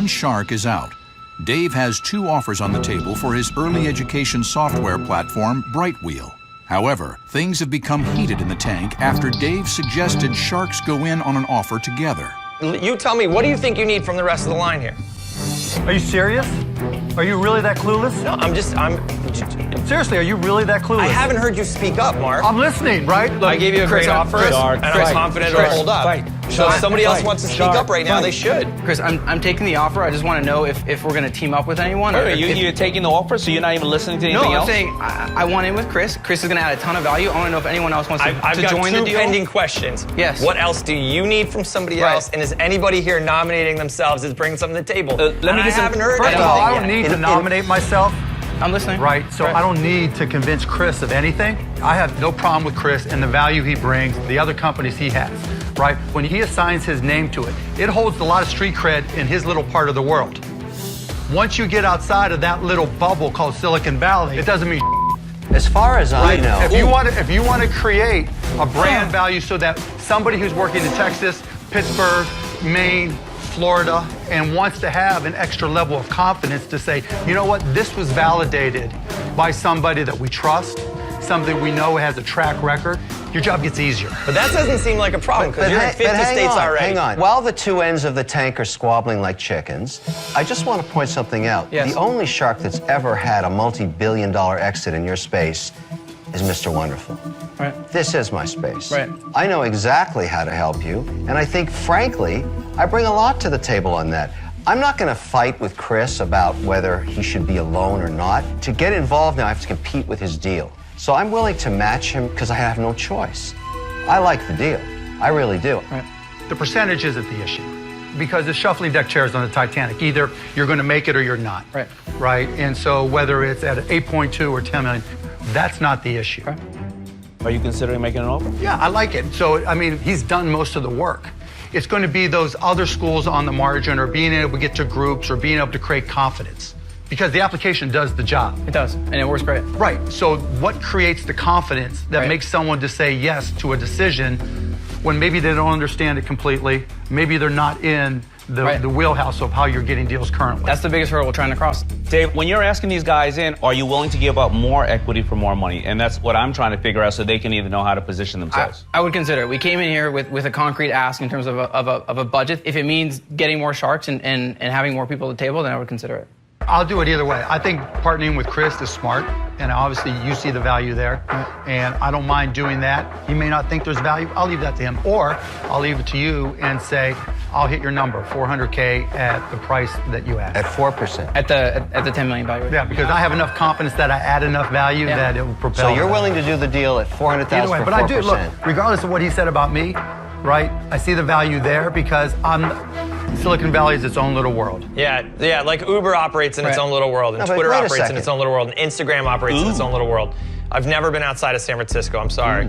one shark is out. Dave has two offers on the table for his early education software platform, Brightwheel. However, things have become heated in the tank after Dave suggested sharks go in on an offer together. You tell me, what do you think you need from the rest of the line here? Are you serious? Are you really that clueless? No, Seriously, are you really that clueless? I haven't heard you speak up, Mark. I'm listening, right? Look, I gave you a great offer, and I'm confident it'll hold up. So if somebody else wants to speak up right now, they should. Chris, I'm taking the offer. I just want to know if we're going to team up with anyone. You're taking the offer, so you're not even listening to anything else? No, I'm saying I want in with Chris. Chris is going to add a ton of value. I want to know if anyone else wants to join the deal. I've got two pending questions. Yes. What else do you need from somebody else? And is anybody here nominating themselves as bringing something to the table? Let me I haven't heard First anything of all, I yet. don't need to nominate myself. I'm listening. Right, so I don't need to convince Chris of anything. I have no problem with Chris and the value he brings, the other companies he has, right? When he assigns his name to it, it holds a lot of street cred in his little part of the world. Once you get outside of that little bubble called Silicon Valley, it doesn't mean as far as I know. If you want to create a brand value so that somebody who's working in Texas, Pittsburgh, Maine, Florida, and wants to have an extra level of confidence to say, you know what, this was validated by somebody that we trust, somebody we know has a track record, your job gets easier. But that doesn't seem like a problem, because you're in 50 states already. Hang on. While the two ends of the tank are squabbling like chickens, I just want to point something out. Yes. The only shark that's ever had a multi-billion-dollar exit in your space is Mr. Wonderful. Right. This is my space. Right. I know exactly how to help you, and I think, frankly, I bring a lot to the table on that. I'm not going to fight with Chris about whether he should be alone or not. To get involved now, I have to compete with his deal. So I'm willing to match him because I have no choice. I like the deal. I really do. Right. The percentage isn't the issue, because it's shuffling deck chairs on the Titanic. Either you're going to make it or you're not. Right. Right? And so whether it's at 8.2 or 10 million, that's not the issue. Right. Are you considering making an offer? Yeah, I like it. So, I mean, he's done most of the work. It's going to be those other schools on the margin, or being able to get to groups, or being able to create confidence. Because the application does the job. It does, and it works great. Right. So what creates the confidence that makes someone to say yes to a decision when maybe they don't understand it completely, maybe they're not in the wheelhouse of how you're getting deals currently? That's the biggest hurdle we're trying to cross. Dave, when you're asking these guys in, are you willing to give up more equity for more money? And that's what I'm trying to figure out, so they can even know how to position themselves. I would consider it. We came in here with a concrete ask in terms of a budget. If it means getting more sharks and having more people at the table, then I would consider it. I'll do it either way. I think partnering with Chris is smart, and obviously you see the value there, and I don't mind doing that. You may not think there's value, I'll leave that to him, or I'll leave it to you and say, I'll hit your number, 400K at the price that you asked. At 4%. At the 10 million value. Yeah, because I have enough confidence that I add enough value that it will propel. So you're willing to do the deal at 400,000 for 4%. But I do, look, regardless of what he said about me, right, I see the value there because Silicon Valley is its own little world. Yeah, like Uber operates in its own little world, and Twitter operates in its own little world, and Instagram operates in its own little world. I've never been outside of San Francisco, I'm sorry.